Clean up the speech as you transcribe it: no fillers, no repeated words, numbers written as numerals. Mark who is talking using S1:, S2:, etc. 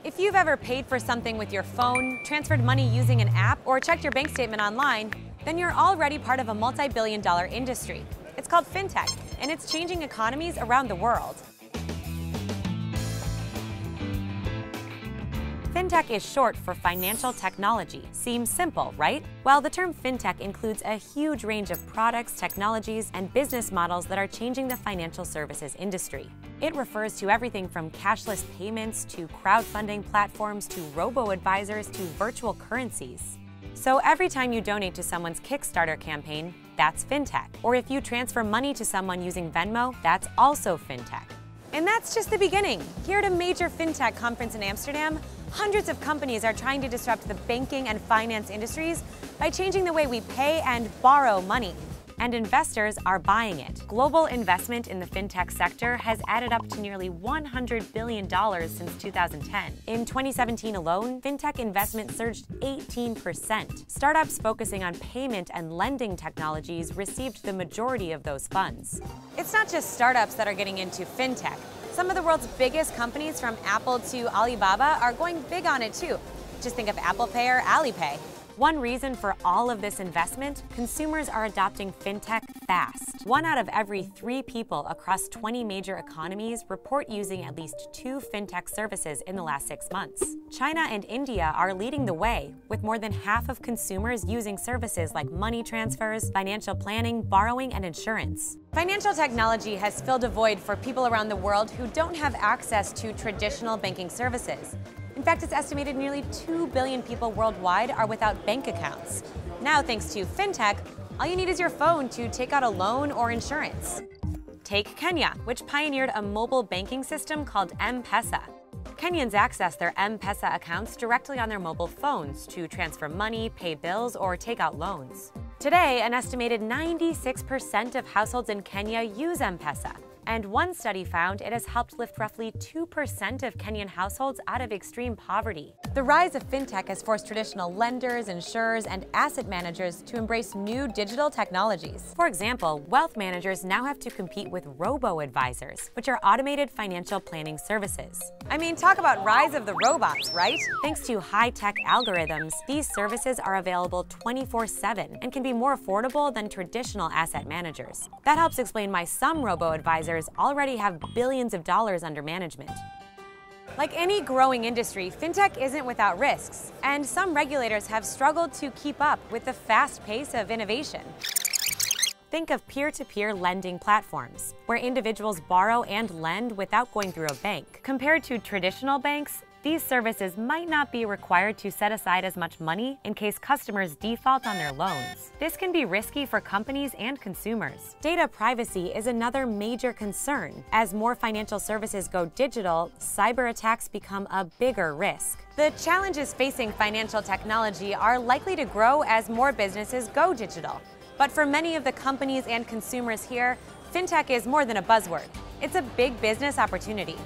S1: If you've ever paid for something with your phone, transferred money using an app, or checked your bank statement online, then you're already part of a multi-billion-dollar industry. It's called FinTech, and it's changing economies around the world. FinTech is short for financial technology. Seems simple, right? Well, the term FinTech includes a huge range of products, technologies, and business models that are changing the financial services industry. It refers to everything from cashless payments to crowdfunding platforms to robo-advisors to virtual currencies. So every time you donate to someone's Kickstarter campaign, that's FinTech. Or if you transfer money to someone using Venmo, that's also FinTech. And that's just the beginning. Here at a major FinTech conference in Amsterdam, hundreds of companies are trying to disrupt the banking and finance industries by changing the way we pay and borrow money. And investors are buying it. Global investment in the FinTech sector has added up to nearly $100 billion since 2010. In 2017 alone, FinTech investment surged 18%. Startups focusing on payment and lending technologies received the majority of those funds. It's not just startups that are getting into FinTech. Some of the world's biggest companies, from Apple to Alibaba, are going big on it too. Just think of Apple Pay or Alipay. One reason for all of this investment, consumers are adopting FinTech fast. 1 out of every 3 people across 20 major economies report using at least 2 FinTech services in the last 6 months. China and India are leading the way, with more than half of consumers using services like money transfers, financial planning, borrowing, and insurance. Financial technology has filled a void for people around the world who don't have access to traditional banking services. In fact, it's estimated nearly 2 billion people worldwide are without bank accounts. Now, thanks to FinTech, all you need is your phone to take out a loan or insurance. Take Kenya, which pioneered a mobile banking system called M-Pesa. Kenyans access their M-Pesa accounts directly on their mobile phones to transfer money, pay bills, or take out loans. Today, an estimated 96% of households in Kenya use M-Pesa. And one study found it has helped lift roughly 2% of Kenyan households out of extreme poverty. The rise of FinTech has forced traditional lenders, insurers, and asset managers to embrace new digital technologies. For example, wealth managers now have to compete with robo-advisors, which are automated financial planning services. I mean, talk about rise of the robots, right? Thanks to high-tech algorithms, these services are available 24/7 and can be more affordable than traditional asset managers. That helps explain why some robo-advisors already have billions of dollars under management. Like any growing industry, FinTech isn't without risks, and some regulators have struggled to keep up with the fast pace of innovation. Think of peer-to-peer lending platforms, where individuals borrow and lend without going through a bank. Compared to traditional banks, these services might not be required to set aside as much money in case customers default on their loans. This can be risky for companies and consumers. Data privacy is another major concern. As more financial services go digital, cyber attacks become a bigger risk. The challenges facing financial technology are likely to grow as more businesses go digital. But for many of the companies and consumers here, FinTech is more than a buzzword. It's a big business opportunity.